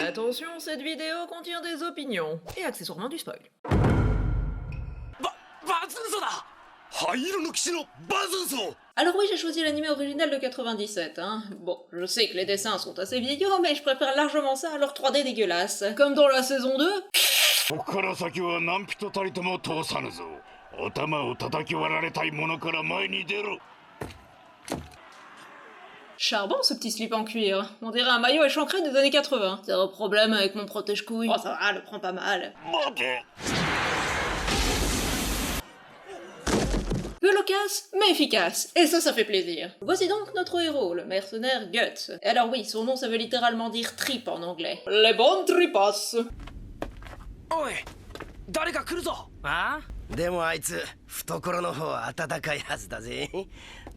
Attention, cette vidéo contient des opinions, et accessoirement du spoil. Alors oui, j'ai choisi l'anime original de 97, hein. Bon, je sais que les dessins sont assez vieillots, mais je préfère largement ça à leur 3D dégueulasse. Comme dans la saison 2. Charbon, ce petit slip en cuir. On dirait un maillot échancré des années 80. Zéro problème avec mon protège-couille. Oh ça va, le prends pas mal. Peu loquace, mais efficace. Et ça fait plaisir. Voici donc notre héros, le mercenaire Guts. Alors oui, son nom ça veut littéralement dire tripe en anglais. Les bonnes tripasses. Oi, 誰か来るぞ。あ？でもあいつ懐の方は温かいはずだぜ。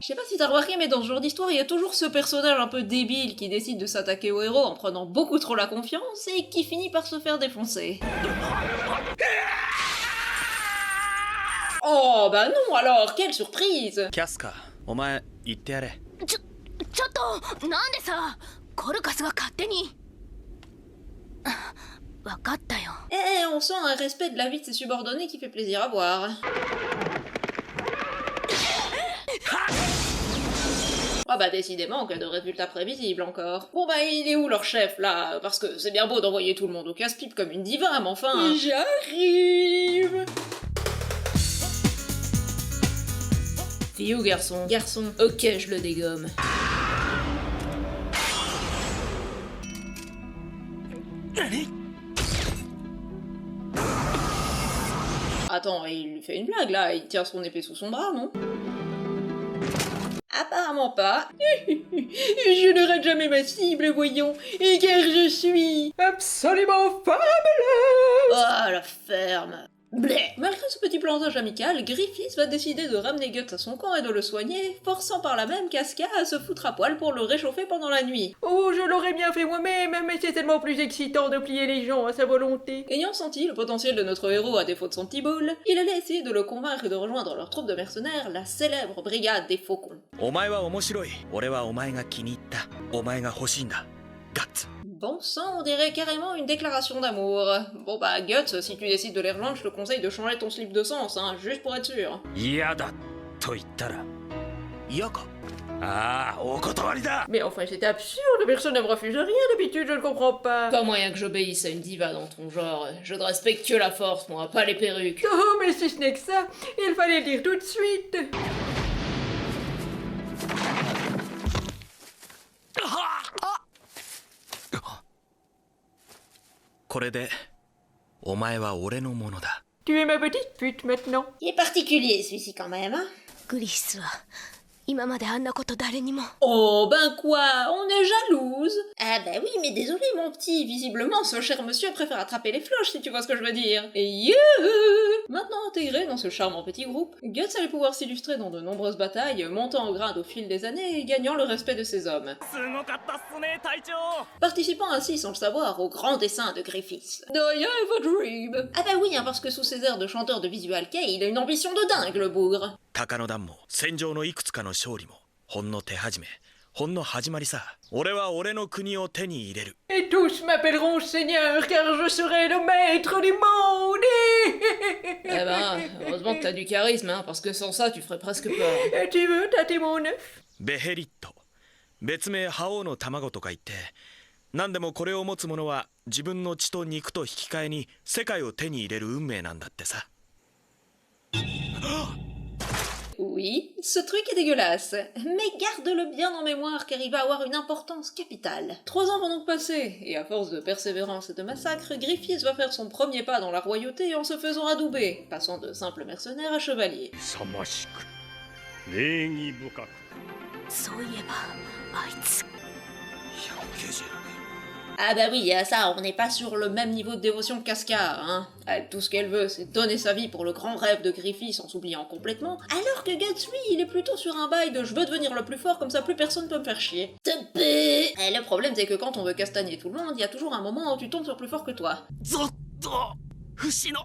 Je sais pas si t'as remarqué, mais dans ce genre d'histoire, il y a toujours ce personnage un peu débile qui décide de s'attaquer au héros en prenant beaucoup trop la confiance et qui finit par se faire défoncer. Oh bah non alors, quelle surprise! キャスカ、お前言ってやれ。ちょっとなんでさ、コルカスが勝手に。わかったよ。On sent un respect de la vie de ses subordonnés qui fait plaisir à voir. Ah bah décidément, que de résultats prévisibles encore. Bon bah il est où leur chef là? Parce que c'est bien beau d'envoyer tout le monde au casse-pipe comme une diva, mais enfin... J'arrive! Fille ou garçon? Garçon. Ok, je le dégomme. Attends, il lui fait une blague là, il tient son épée sous son bras, non? Apparemment pas. Je ne rate jamais ma cible, voyons, et car je suis absolument fabuleuse. Oh, la ferme. Bleh. Malgré ce petit plantage amical, Griffiths va décider de ramener Guts à son camp et de le soigner, forçant par la même Casca à se foutre à poil pour le réchauffer pendant la nuit. Oh, je l'aurais bien fait moi-même, mais c'est tellement plus excitant de plier les gens à sa volonté. Ayant senti le potentiel de notre héros à défaut de son petit boule, il allait essayer de le convaincre de rejoindre leur troupe de mercenaires, la célèbre brigade des faucons. お前は面白い。俺はお前が気に入った。お前が欲しいんだ。ガッツ。 Bon sang, on dirait carrément une déclaration d'amour. Bon bah, Guts, si tu décides de les rejoindre, je te conseille de changer ton slip de sens, hein, juste pour être sûr. 嫌だと言ったら嫌か。ああ、お断りだ。 Mais enfin, c'est absurde, personne ne me refuse rien d'habitude, je ne comprends pas. Pas moyen que j'obéisse à une diva dans ton genre. Je ne respecte que la force, moi, pas les perruques. Oh, mais si ce n'est que ça, il fallait le dire tout de suite. これでお前は俺のものだ。 Tu es ma petite pute maintenant. Il est particulier celui-ci quand même, hein. グリスは今まであんなこと誰にも。 Oh ben quoi, on est jalouse. Ah bah oui, mais désolé mon petit, visiblement ce cher monsieur préfère attraper les floches si tu vois ce que je veux dire. Et maintenant intégré dans ce charmant petit groupe, Guts allait pouvoir s'illustrer dans de nombreuses batailles, montant en grade au fil des années et gagnant le respect de ses hommes. すごかったっすね、隊長。 Participant ainsi sans le savoir au grand dessin de Griffiths. Do you have a dream? Ah bah oui, hein, parce que sous ses airs de chanteur de visual kei, il a une ambition de dingue le bougre. 鷹の段も戦場のいくつかの勝利もほんの手始め、ほんの始まりさ。俺は俺の国を手に入れる。 Et tous m'appelleront Seigneur car je serai le maître du monde. Eh ben, heureusement que t'as du charisme, hein, parce que sans ça tu ferais presque peur. Tu veux tâter mon œuf? ベヘリット、別名覇王の卵とか言って、何でもこれを持つ者は自分の血と肉と引き換えに世界を手に入れる運命なんだってさ。 Oui, ce truc est dégueulasse, mais garde-le bien en mémoire car il va avoir une importance capitale. 3 ans vont donc passer, et à force de persévérance et de massacre, Griffiths va faire son premier pas dans la royauté en se faisant adouber, passant de simple mercenaire à chevalier. 勇ましく礼儀深くそういえばあいつ。Ah bah oui, à ça, on n'est pas sur le même niveau de dévotion que Casca, hein. Elle, tout ce qu'elle veut, c'est donner sa vie pour le grand rêve de Griffiths en s'oubliant complètement, alors que Guts, lui, il est plutôt sur un bail de je veux devenir le plus fort, comme ça plus personne peut me faire chier. Et le problème, c'est que quand on veut castagner tout le monde, il y a toujours un moment où tu tombes sur plus fort que toi. ゾッと節の。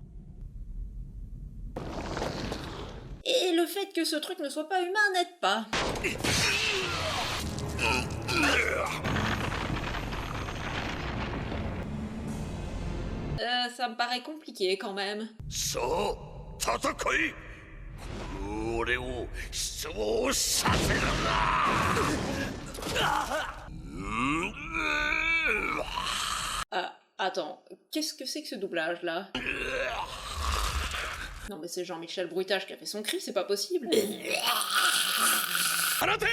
Et le fait que ce truc ne soit pas humain n'aide pas. Ça me paraît compliqué quand même. さあ戦い俺を失望させるな Attends, qu'est-ce que c'est que ce doublage là? Non mais c'est Jean-Michel Bruitage qui a fait son cri, c'est pas possible. 放て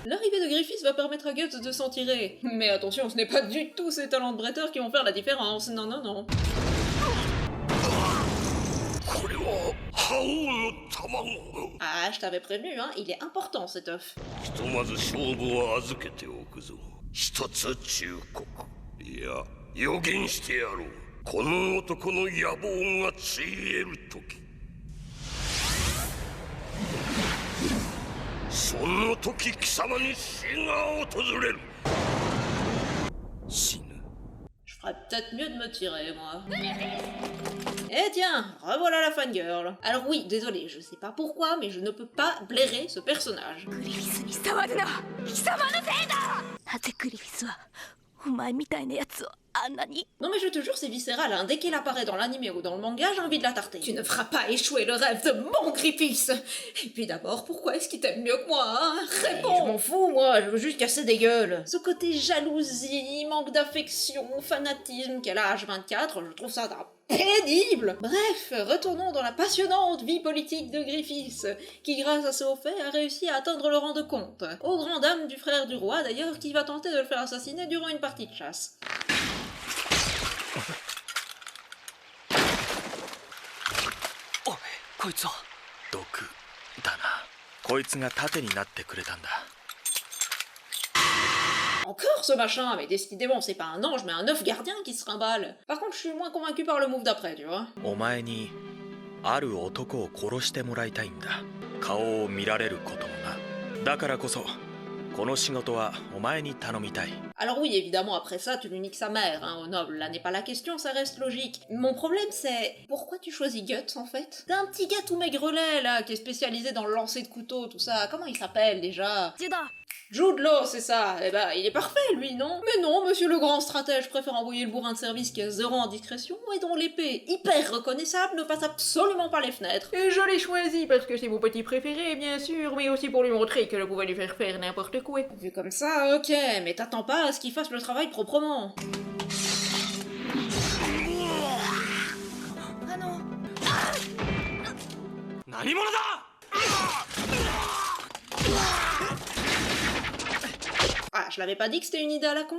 L'arrivée de Griffiths va permettre à Guts de s'en tirer. Mais attention, ce n'est pas du tout ses talents de bretteur qui vont faire la différence. Non, non, non. これは覇王の卵 Ah, je t'avais prévenu, hein, il est important cet œuf. ひとまず勝負を預けておくぞ一つ忠告いや予言してやろうこの男の野望がついえる時その時貴様に死が訪れる死ぬ Je ferais peut-être mieux de me tirer, moi. Eh tiens, revoilà la fangirl. Alors oui, désolé, je sais pas pourquoi, mais je ne peux pas blairer ce personnage. グリフィスに触るな貴様のせいだなぜグリフィスはお前みたいなやつをあんなに Non mais je te jure, c'est viscéral, hein. Dès qu'elle apparaît dans l'anime ou dans le manga, j'ai envie de la tarter. Tu ne feras pas échouer le rêve de mon Griffiths. Et puis d'abord, pourquoi est-ce qu'il t'aime mieux que moi, hein? Réponds. Je m'en fous, moi, je veux juste casser des gueules. Ce côté jalousie, manque d'affection, fanatisme qu'elle a à H24, je trouve ça pénible. Bref, retournons dans la passionnante vie politique de Griffiths, qui grâce à ce haut fait a réussi à atteindre le rang de comte. Aux grandes dames du frère du roi d'ailleurs, qui va tenter de le faire assassiner durant une partie de chasse. こいつは毒だなこいつが盾になってくれたんだ Encore ce machin, mais décidément c'est pas un ange mais un œuf gardien qui se trimballe. Par contre je suis moins convaincu par le move d'après, tu vois. お前にある男を殺してもらいたいんだ顔を見られることもなだからこそこの仕事はお前に頼みたい Alors oui, évidemment, après ça, tu lui niques sa mère, hein, au noble. Là n'est pas la question, ça reste logique. Mon problème, c'est... Pourquoi tu choisis Guts, en fait? T'as un petit gars tout maigrelet, là, qui est spécialisé dans le lancer de couteau, tout ça. Comment il s'appelle, déjà? ジュダ Jude Law, c'est ça. Eh ben, il est parfait, lui, non? Mais non, monsieur le grand stratège préfère envoyer le bourrin de service qui a 0 en discrétion et dont l'épée, hyper reconnaissable, ne passe absolument pas les fenêtres. Et je l'ai choisi parce que c'est mon petit préféré, bien sûr, mais aussi pour lui montrer que je pouvais lui faire faire n'importe quoi. Vu comme ça, ok, mais t'attends pas à ce qu'il fasse le travail proprement. 何者だ Ah, je l'avais pas dit que c'était une idée à la con.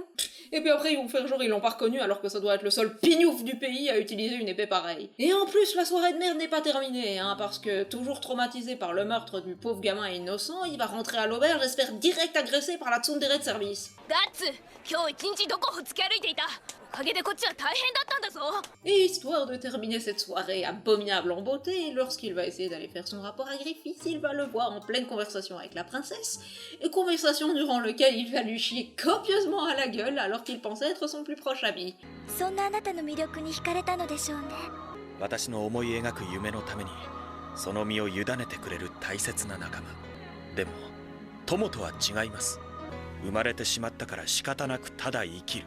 Et puis après, ils vont faire genre ils l'ont pas reconnu alors que ça doit être le seul pignouf du pays à utiliser une épée pareille. Et en plus, la soirée de merde n'est pas terminée, hein, parce que toujours traumatisé par le meurtre du pauvre gamin innocent, il va rentrer à l'auberge et se faire direct agresser par la tsundere de service. ガッツ今日一日どこを突き歩いていたおかげでこっちは大変だったんだぞ Et histoire de terminer cette soirée abominable en beauté, lorsqu'il va essayer d'aller faire son rapport à Griffiths, il va le voir en pleine conversation avec la princesse, et conversation durant laquelle il va lui chier copieusement à la gueule alors qu'il pensait être son plus proche ami. そんなあなたの魅力に惹かれたのでしょうね。私の思い描く夢のためにその身を委ねてくれる大切な仲間でも友とは違います生まれてしまったから仕方なくただ生きる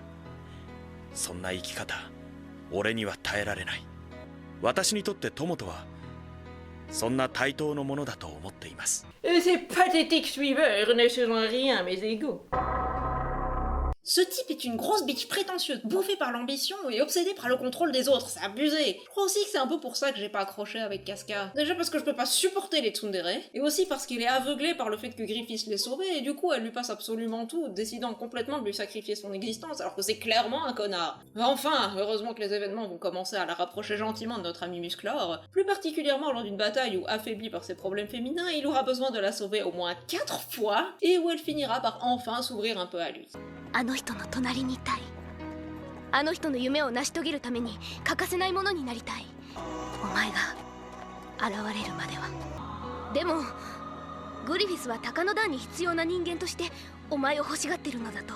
そんな生き方俺には耐えられない私にとって友とはそんな対等のものだと思っています Ces pathétiques suiveurs ne seront rien mes égaux. Ce type est une grosse bitch prétentieuse, bouffée par l'ambition et obsédée par le contrôle des autres, c'est abusé. Je crois aussi que c'est un peu pour ça que j'ai pas accroché avec Casca. Déjà parce que je peux pas supporter les tsundere, et aussi parce qu'il est aveuglé par le fait que Griffiths l'ait sauvé, et du coup elle lui passe absolument tout, décidant complètement de lui sacrifier son existence, alors que c'est clairement un connard. Enfin, heureusement que les événements vont commencer à la rapprocher gentiment de notre ami Musclor, plus particulièrement lors d'une bataille où, affaibli par ses problèmes féminins, il aura besoin de la sauver au moins 4 fois, et où elle finira par enfin s'ouvrir un peu à lui. あの人の隣にいたいあの人の夢を成し遂げるために欠かせないものになりたいお前が現れるまではでもグリフィスは鷹の段に必要な人間としてお前を欲しがってるのだと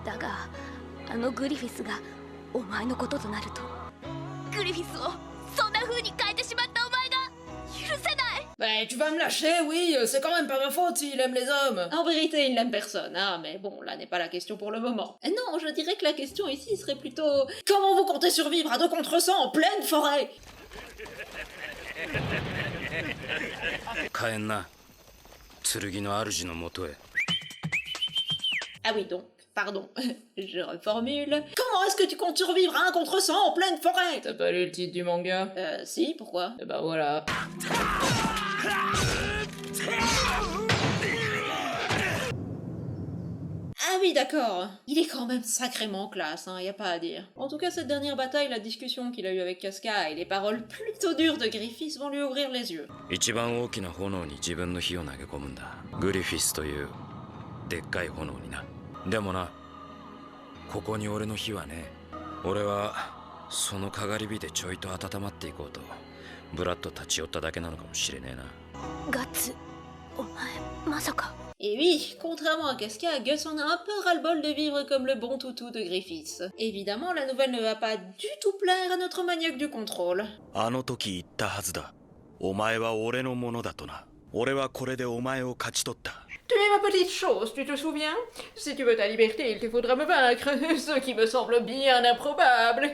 だがあのグリフィスがお前のこととなるとグリフィスをそんな風に変えてしまったお前が許せない Ben, tu vas me lâcher, oui, c'est quand même pas ma faute s'il aime les hommes. En vérité, il n'aime personne, hein, mais bon, là n'est pas la question pour le moment. Non, je dirais que la question ici serait plutôt... Comment vous comptez survivre à 2 contre 100 en pleine forêt? 帰んな剣の主のもとへ Ah oui, donc, pardon, je reformule. Comment est-ce que tu comptes survivre à 1 contre 100 en pleine forêt? T'as pas lu le titre du manga? Si, pourquoi? Eh ben voilà. Ah oui, d'accord. Il est quand même sacrément classe, hein, y a pas à dire. En tout cas, cette dernière bataille, la discussion qu'il a eue avec Casca et les paroles plutôt dures de Griffiths vont lui ouvrir les yeux. 一番大きな炎に自分の火を投げ込むんだグリフィスというでっかい炎になでもなここに俺の火はね俺はそのかがり火でちょいと温まっていこうとブラッド立ち寄っただけなのかもしれねえなガッツお前まさか Et oui, contrairement à Casca, Gus en a un peu ras-le-bol de vivre comme le bon toutou de Griffiths. Évidemment, la nouvelle ne va pas du tout plaire à notre maniaque du contrôle. あの時言ったはずだ。お前は俺のものだとな。俺はこれでお前を勝ち取った。 Tu es ma petite chose, tu te souviens? Si tu veux ta liberté, il te faudra me vaincre, ce qui me semble bien improbable.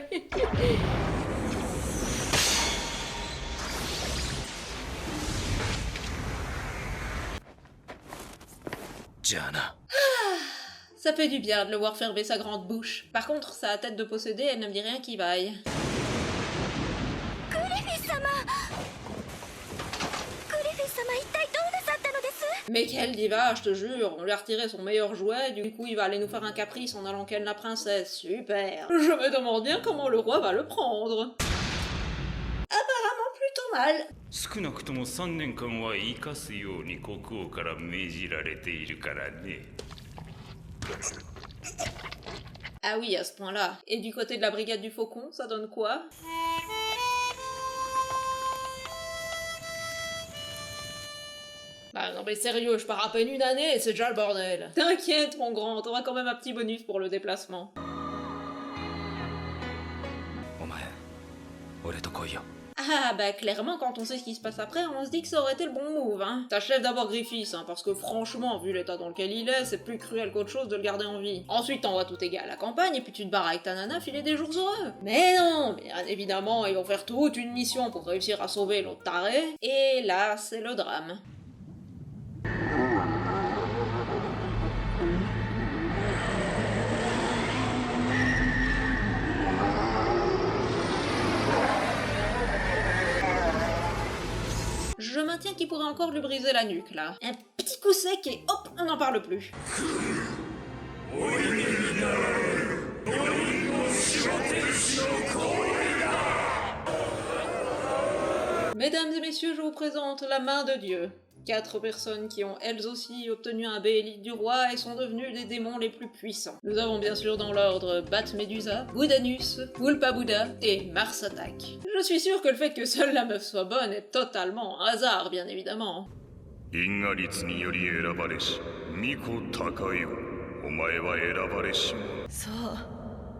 じゃあな Ça fait du bien de le voir fermer sa grande bouche. Par contre, sa tête de possédé, elle ne me dit rien qui vaille. グリフィス様一体どうなさったのです Mais quelle diva, je te jure, on lui a retiré son meilleur jouet, du coup il va aller nous faire un caprice en allant ken la princesse, super. Je me demande bien comment le roi va le prendre. Apparemment plutôt mal. 少なくとも3年間は生かすように国王から命じられているからね。 Ah oui, à ce point-là. Et du côté de la brigade du Faucon, ça donne quoi? Bah non mais sérieux, je pars à peine une année et c'est déjà le bordel. T'inquiète mon grand, t'auras quand même un petit bonus pour le déplacement. お前俺と来いよ Ah bah clairement quand on sait ce qui se passe après, on se dit que ça aurait été le bon move, hein. T'achèves d'abord Griffiths, hein, parce que franchement, vu l'état dans lequel il est, c'est plus cruel qu'autre chose de le garder en vie. Ensuite t'envoies tout égal à la campagne et puis tu te barres avec ta nana filer des jours heureux. Mais non, bien évidemment, ils vont faire toute une mission pour réussir à sauver l'autre taré, et là c'est le drame. Je maintiens qu'il pourrait encore lui briser la nuque, là. Un petit coup sec et hop, on n'en parle plus. Mesdames et messieurs, je vous présente la main de Dieu. 4 personnes qui ont elles aussi obtenu un B-élite du roi et sont devenues les démons les plus puissants. Nous avons bien sûr dans l'ordre Bat Medusa, Boudanus, Wulpa Buddha et Mars Attack. Je suis sûr que le fait que seule la meuf soit bonne est totalement un hasard, bien évidemment. 因果率により選ばれし巫女高いよお前は選ばれし者そう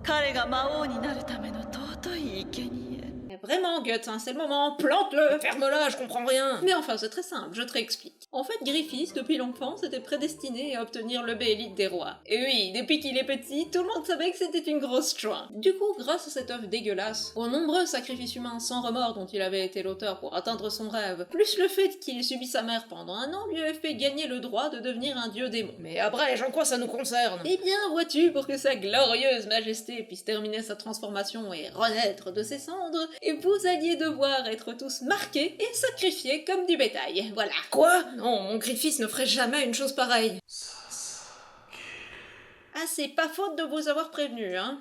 彼が魔王になるための尊い生贄 Mais vraiment, Guts, hein, c'est le moment, plante-le, ferme-la, je comprends rien. Mais enfin, c'est très simple, je te réexplique. En fait, Griffiths, depuis l'enfance, était prédestiné à obtenir le B-élite des rois. Et oui, depuis qu'il est petit, tout le monde savait que c'était une grosse chouin. Du coup, grâce à cette œuvre dégueulasse, aux nombreux sacrifices humains sans remords dont il avait été l'auteur pour atteindre son rêve, plus le fait qu'il ait subi sa mère pendant un an lui avait fait gagner le droit de devenir un dieu démon. Mais après, en quoi ça nous concerne? Eh bien, vois-tu, pour que sa glorieuse majesté puisse terminer sa transformation et renaître de ses cendres, et vous alliez devoir être tous marqués et sacrifiés comme du bétail. Voilà. Quoi? Non, mon Griffiths ne ferait jamais une chose pareille. Ah, c'est pas faute de vous avoir prévenu, hein.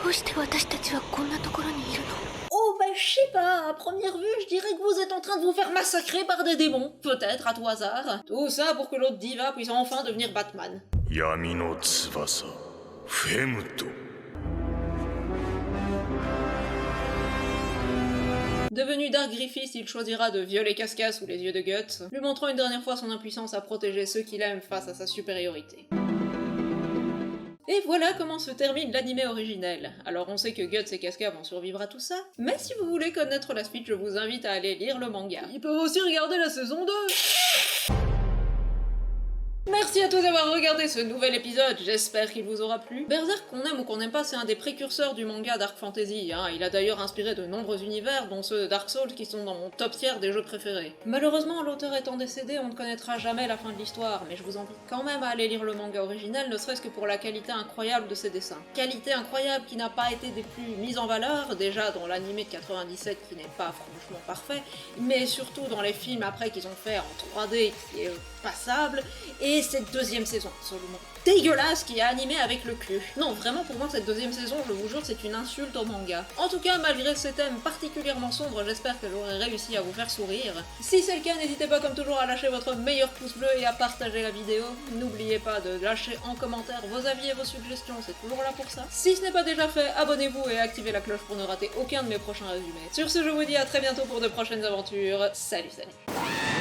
どうして私たちはこんなところにいるの Oh bah je sais pas, à première vue je dirais que vous êtes en train de vous faire massacrer par des démons, peut-être à tout hasard. Tout ça pour que l'autre diva puisse enfin devenir Batman. 闇の翼フェムト Devenu Dark Griffiths, il choisira de violer Casca sous les yeux de Guts, lui montrant une dernière fois son impuissance à protéger ceux qu'il aime face à sa supériorité. Et voilà comment se termine l'anime originel. Alors on sait que Guts et Casca vont survivre à tout ça, mais si vous voulez connaître la suite, je vous invite à aller lire le manga. Ils peuvent aussi regarder la saison 2. Merci à tous d'avoir regardé ce nouvel épisode, j'espère qu'il vous aura plu. Berserk, qu'on aime ou qu'on n'aime pas, c'est un des précurseurs du manga Dark Fantasy, hein. Il a d'ailleurs inspiré de nombreux univers, dont ceux de Dark Souls qui sont dans mon top tier des jeux préférés. Malheureusement, l'auteur étant décédé, on ne connaîtra jamais la fin de l'histoire, mais je vous invite quand même à aller lire le manga original, ne serait-ce que pour la qualité incroyable de ses dessins. Qualité incroyable qui n'a pas été des plus mises en valeur, déjà dans l'animé de 97 qui n'est pas franchement parfait, mais surtout dans les films après qu'ils ont fait en 3D qui est passable, et cette deuxième saison absolument dégueulasse qui est animée avec le cul. Non, vraiment pour moi cette deuxième saison, je vous jure, c'est une insulte au manga. En tout cas, malgré ces thèmes particulièrement sombres, j'espère que j'aurai réussi à vous faire sourire. Si c'est le cas, n'hésitez pas comme toujours à lâcher votre meilleur pouce bleu et à partager la vidéo. N'oubliez pas de lâcher en commentaire vos avis et vos suggestions, c'est toujours là pour ça. Si ce n'est pas déjà fait, abonnez-vous et activez la cloche pour ne rater aucun de mes prochains résumés. Sur ce, je vous dis à très bientôt pour de prochaines aventures. Salut, salut.